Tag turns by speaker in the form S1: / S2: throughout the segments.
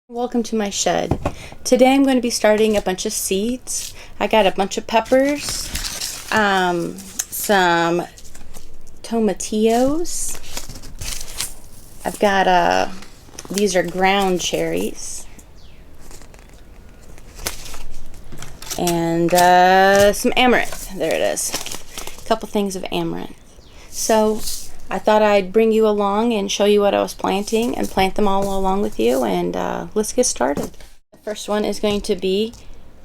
S1: Welcome to my shed. Today I'm going to be starting a bunch of seeds. I got a bunch of peppers, some tomatillos. I've got these are ground cherries, and some amaranth. There it is. A couple things of amaranth. So I thought I'd bring you along and show you what I was planting and plant them all along with you, and let's get started. The first one is going to be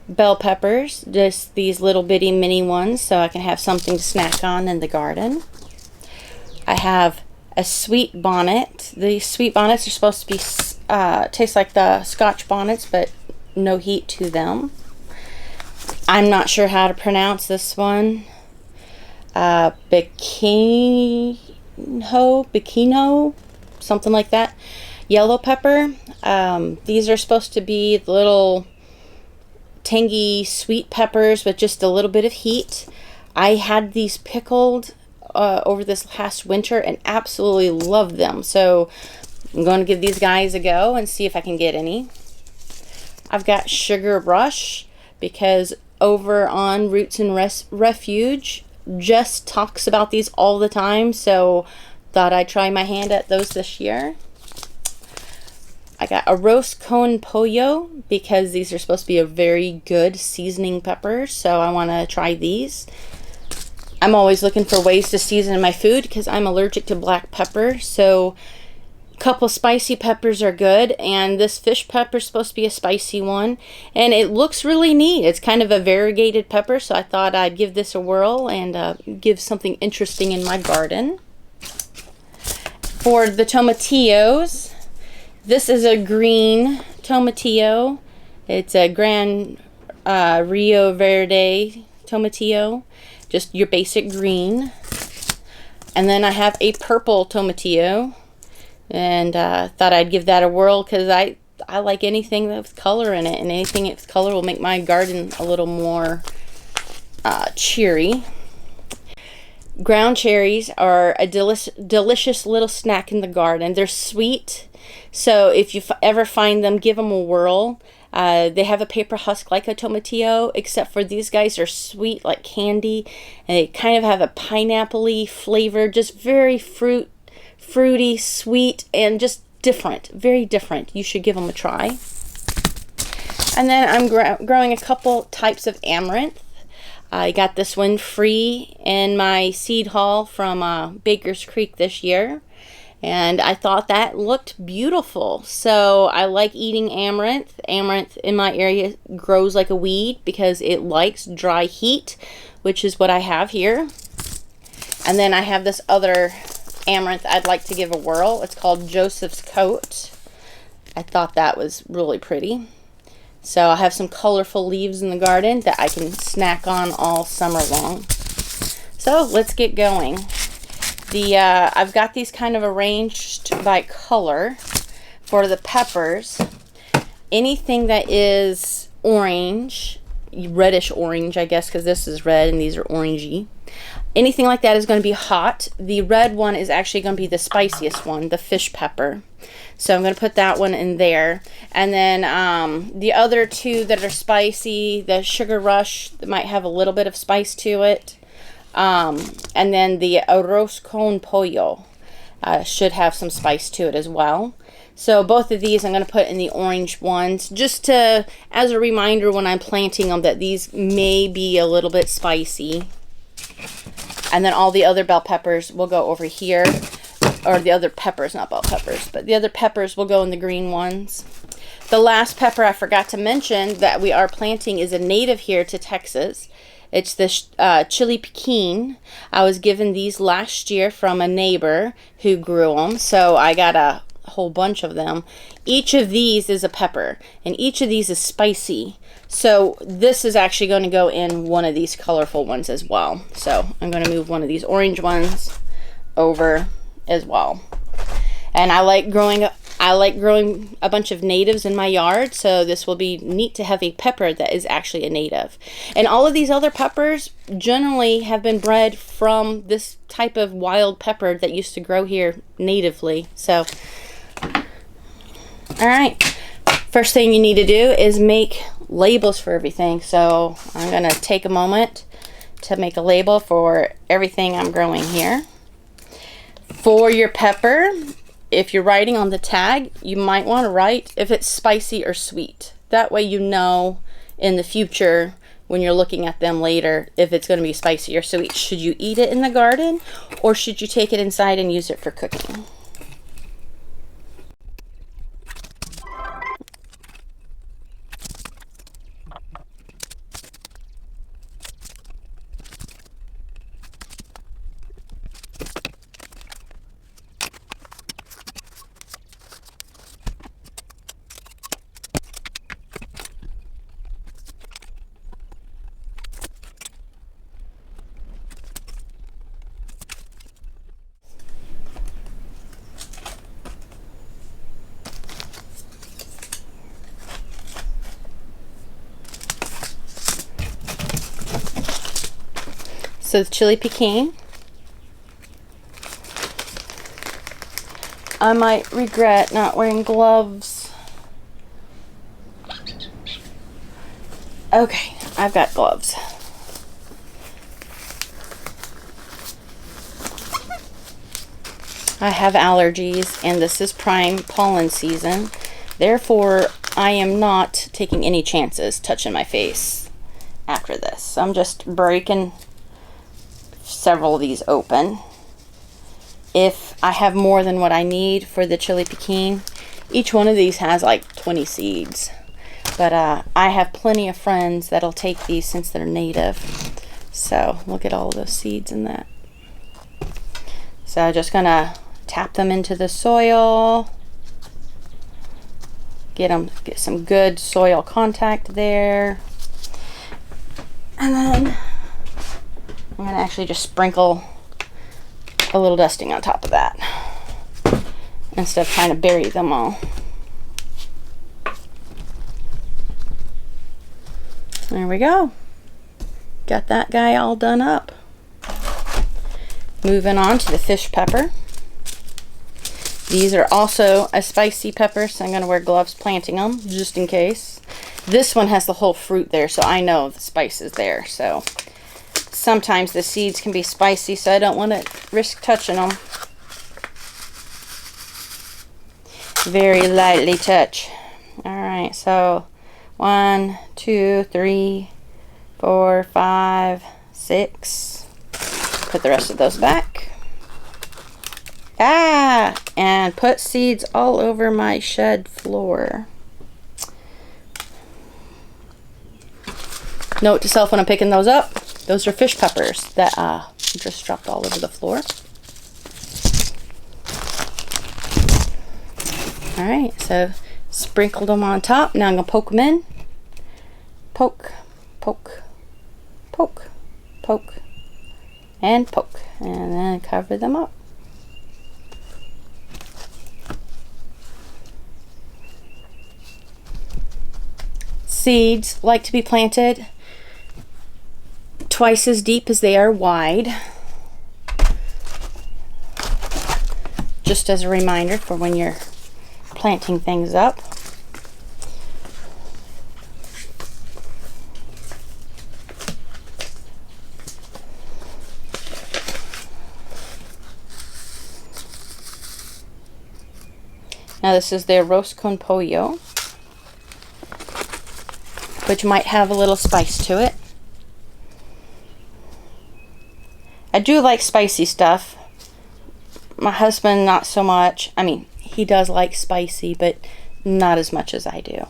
S1: bell peppers, just these little bitty mini ones so I can have something to snack on in the garden. I have a sweet bonnet. These sweet bonnets are supposed to be taste like the Scotch bonnets, but no heat to them. I'm not sure how to pronounce this one. Bikino, something like that. Yellow pepper. These are supposed to be little tangy sweet peppers with just a little bit of heat. I had these pickled over this last winter and absolutely loved them. So I'm going to give these guys a go and see if I can get any. I've got Sugar Rush because over on Roots and Refuge just talks about these all the time, so thought I'd try my hand at those this year. I got Arroz con Pollo because these are supposed to be a very good seasoning pepper, so I want to try these. I'm always looking for ways to season my food because I'm allergic to black pepper, so a couple spicy peppers are good, and this fish pepper is supposed to be a spicy one, and it looks really neat. It's kind of a variegated pepper, so I thought I'd give this a whirl and give something interesting in my garden. For the tomatillos, this is a green tomatillo. It's a Gran Rio Verde tomatillo, just your basic green. And then I have a purple tomatillo, and thought I'd give that a whirl because I like anything with color in it, and anything with color will make my garden a little more cheery. Ground cherries are a delicious little snack in the garden. They're sweet, so if you ever find them, give them a whirl. They have a paper husk like a tomatillo, except for these guys are sweet like candy, and they kind of have a pineapple-y flavor, just very fruity, sweet, and just different, very different. You should give them a try. And then I'm growing a couple types of amaranth. I got this one free in my seed haul from Baker's Creek this year, and I thought that looked beautiful. So I like eating amaranth. Amaranth in my area grows like a weed because it likes dry heat, which is what I have here. And then I have this other amaranth I'd like to give a whirl. It's called Joseph's Coat. I thought that was really pretty. So I have some colorful leaves in the garden that I can snack on all summer long. So let's get going. I've got these kind of arranged by color. For the peppers, anything that is orange, reddish orange, I guess, because this is red and these are orangey. Anything like that is going to be hot. The red one is actually going to be the spiciest one, the fish pepper. So I'm going to put that one in there. And then the other two that are spicy, the Sugar Rush, that might have a little bit of spice to it. And then the Arroz con Pollo should have some spice to it as well. So both of these I'm going to put in the orange ones, just as a reminder when I'm planting them that these may be a little bit spicy. And then all the other bell peppers will go over here, or the other peppers, not bell peppers, but the other peppers will go in the green ones. The last pepper I forgot to mention that we are planting is a native here to Texas. It's the chili piquin. I was given these last year from a neighbor who grew them, so I got a whole bunch of them. Each of these is a pepper, and each of these is spicy. So this is actually going to go in one of these colorful ones as well. So I'm going to move one of these orange ones over as well. And I like growing a bunch of natives in my yard, so this will be neat to have a pepper that is actually a native. And all of these other peppers generally have been bred from this type of wild pepper that used to grow here natively. So All right, first thing you need to do is make labels for everything. So I'm gonna take a moment to make a label for everything I'm growing here. For your pepper, if you're writing on the tag, you might want to write if it's spicy or sweet. That way you know in the future when you're looking at them later if it's going to be spicy or sweet. Should you eat it in the garden or should you take it inside and use it for cooking? So the chili pecan, I might regret not wearing gloves. Okay, I've got gloves. I have allergies and this is prime pollen season. Therefore, I am not taking any chances touching my face after this. So I'm just breaking several of these open. If I have more than what I need for the chili pecan, each one of these has like 20 seeds. But I have plenty of friends that'll take these since they're native. So look at all of those seeds in that. So I'm just gonna tap them into the soil. Get some good soil contact there. And then I'm gonna actually just sprinkle a little dusting on top of that instead of trying to bury them all. There we go. Got that guy all done up. Moving on to the fish pepper. These are also a spicy pepper, so I'm going to wear gloves planting them just in case. This one has the whole fruit there, so I know the spice is there. So sometimes the seeds can be spicy, so I don't want to risk touching them. Very lightly touch. Alright, so 1, 2, 3, 4, 5, 6. Put the rest of those back. And put seeds all over my shed floor. Note to self when I'm picking those up, those are fish peppers that just dropped all over the floor. Alright, so sprinkled them on top. Now I'm going to poke them in. Poke, poke, poke, poke, and poke. And then cover them up. Seeds like to be planted twice as deep as they are wide. Just as a reminder for when you're planting things up. Now this is their roast con pollo, which might have a little spice to it. I do like spicy stuff. My husband, not so much. I mean, he does like spicy, but not as much as I do.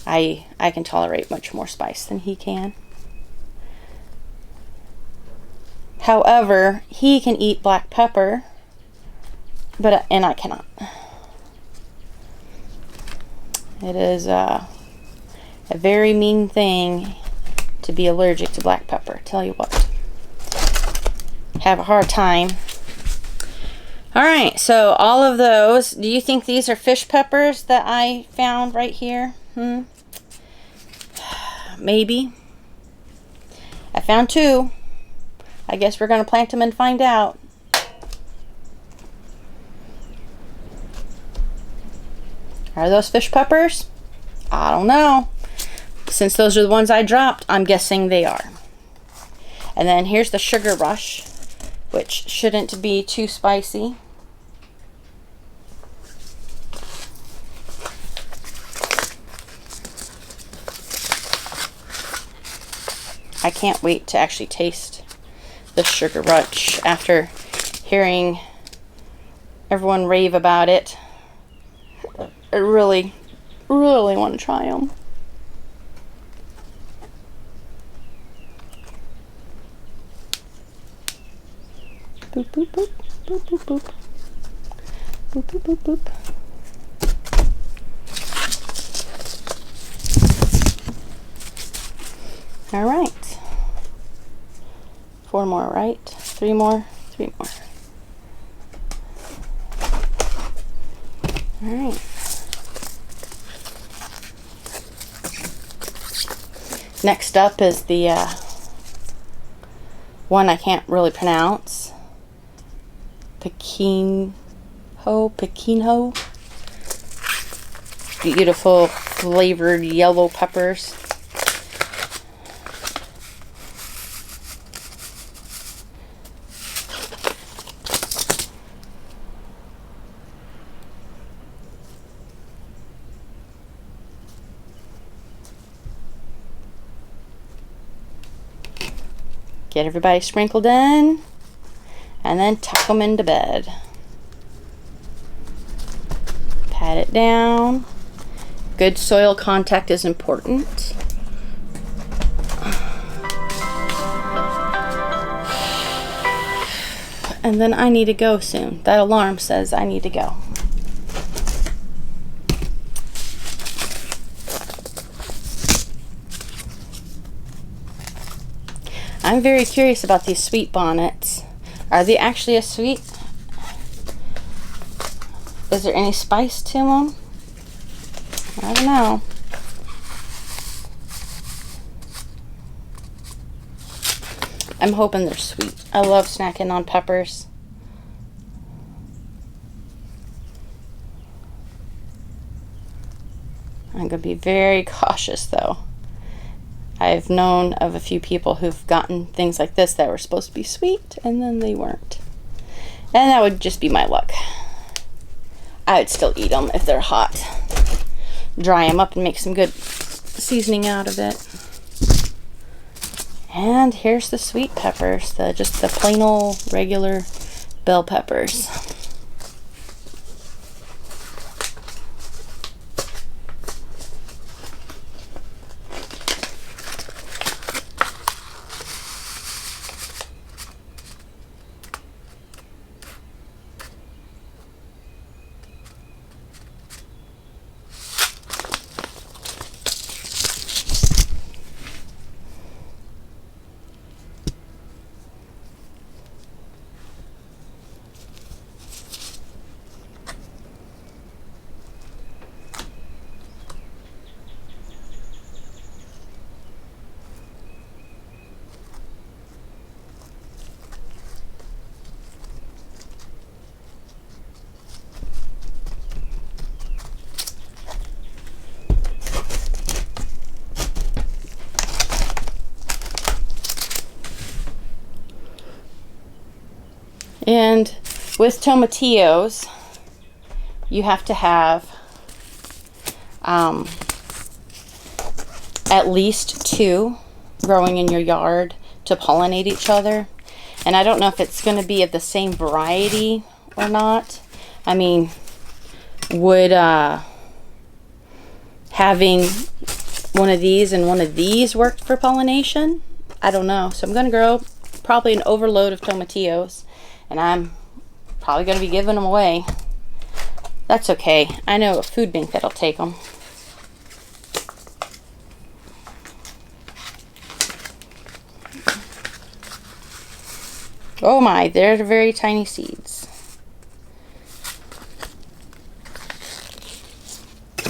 S1: I can tolerate much more spice than he can. However, he can eat black pepper, and I cannot. It is a very mean thing to be allergic to black pepper. Tell you what. Have a hard time. Alright, so all of those. Do you think these are fish peppers that I found right here? Maybe. I found 2. I guess we're going to plant them and find out. Are those fish peppers? I don't know. Since those are the ones I dropped, I'm guessing they are. And then here's the Sugar Rush, which shouldn't be too spicy. I can't wait to actually taste the Sugar Rush after hearing everyone rave about it. I really, really want to try them. Boop, boop, boop, boop, boop, boop. Boop, boop, boop, boop. All right. 4 more, right? 3 more, 3 more. All right. Next up is the one I can't really pronounce. Pekinho. Beautiful flavored yellow peppers. Get everybody sprinkled in, and then tuck them into bed. Pat it down. Good soil contact is important. And then I need to go soon. That alarm says I need to go. I'm very curious about these sweet bonnets. Are they actually a sweet? Is there any spice to them? I don't know. I'm hoping they're sweet. I love snacking on peppers. I'm going to be very cautious though. I've known of a few people who've gotten things like this that were supposed to be sweet and then they weren't. And that would just be my luck. I would still eat them if they're hot. Dry them up and make some good seasoning out of it. And here's the sweet peppers, just the plain old regular bell peppers. And with tomatillos, you have to have at least 2 growing in your yard to pollinate each other. And I don't know if it's going to be of the same variety or not. I mean, would having one of these and one of these work for pollination? I don't know. So I'm going to grow probably an overload of tomatillos. And I'm probably going to be giving them away. That's okay. I know a food bank that'll take them. Oh my, they're very tiny seeds.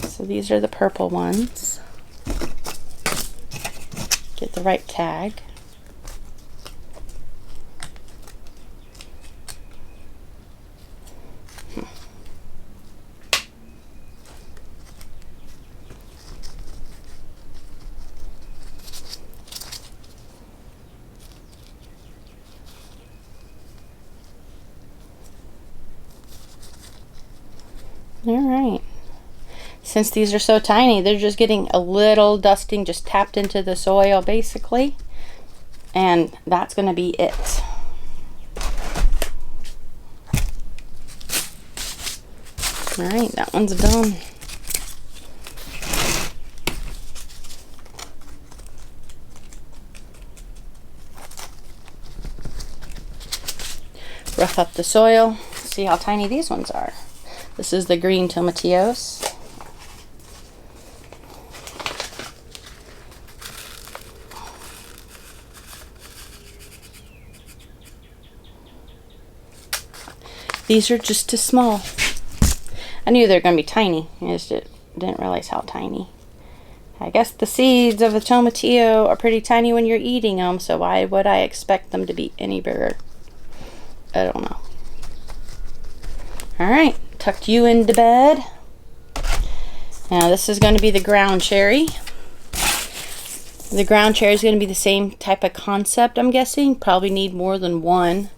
S1: So these are the purple ones. Get the right tag. Alright. Since these are so tiny, they're just getting a little dusting, just tapped into the soil basically. And that's going to be it. Alright, that one's done. Rough up the soil. See how tiny these ones are. This is the green tomatillos. These are just too small. I knew they were going to be tiny. I just didn't realize how tiny. I guess the seeds of the tomatillo are pretty tiny when you're eating them, so why would I expect them to be any bigger? I don't know. Alright, tucked you into bed. Now this is going to be the ground cherry. The ground cherry is going to be the same type of concept, I'm guessing. Probably need more than one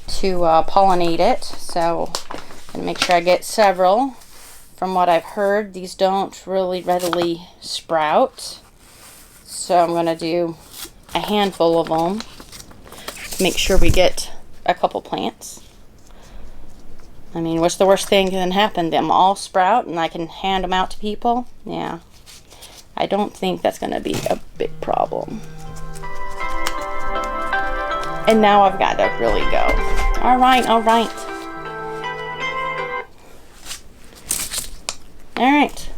S1: to pollinate it. So I'm going to make sure I get several. From what I've heard, these don't really readily sprout. So I'm going to do a handful of them. Make sure we get a couple plants. I mean, what's the worst thing that can happen? Them all sprout and I can hand them out to people? Yeah. I don't think that's going to be a big problem. And now I've got to really go. Alright, alright. Alright.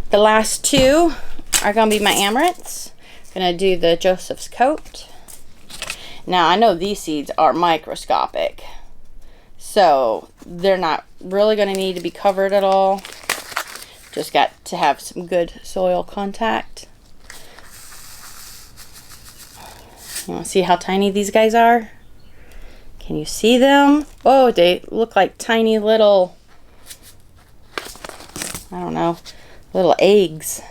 S1: The last two are going to be my amaranths. I'm going to do the Joseph's coat. Now, I know these seeds are microscopic. So, they're not really going to need to be covered at all. Just got to have some good soil contact. You want to see how tiny these guys are? Can you see them? Oh, they look like tiny little, I don't know, little eggs.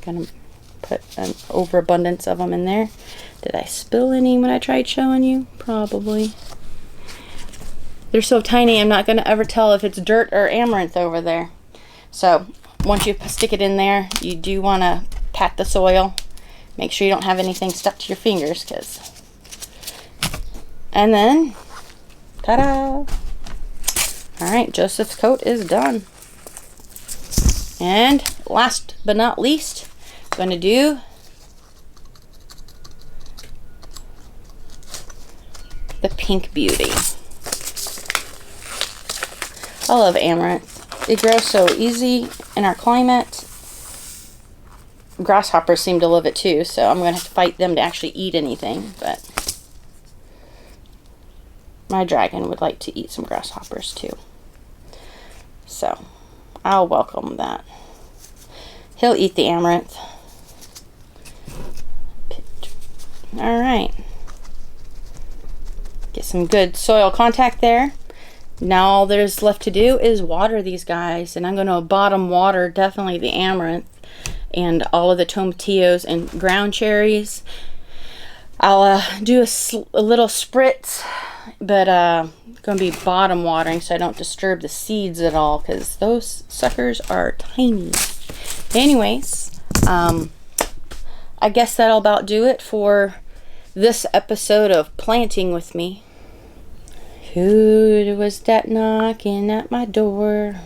S1: Gonna put an overabundance of them in there. Did I spill any when I tried showing you? Probably. They're so tiny, I'm not going to ever tell if it's dirt or amaranth over there. So, once you stick it in there, you do want to pat the soil. Make sure you don't have anything stuck to your fingers, and then, ta-da! Alright, Joseph's coat is done. And last but not least, I'm going to do the Pink Beauty. I love amaranth. It grows so easy in our climate. Grasshoppers seem to love it too, so I'm going to have to fight them to actually eat anything, but my dragon would like to eat some grasshoppers too. So, I'll welcome that. He'll eat the amaranth. Alright. Get some good soil contact there. Now all there's left to do is water these guys, and I'm going to bottom water definitely the amaranth and all of the tomatillos and ground cherries. I'll do a little spritz, but going to be bottom watering so I don't disturb the seeds at all, because those suckers are tiny. Anyways, I guess that'll about do it for this episode of Planting with Me. Who was that knocking at my door?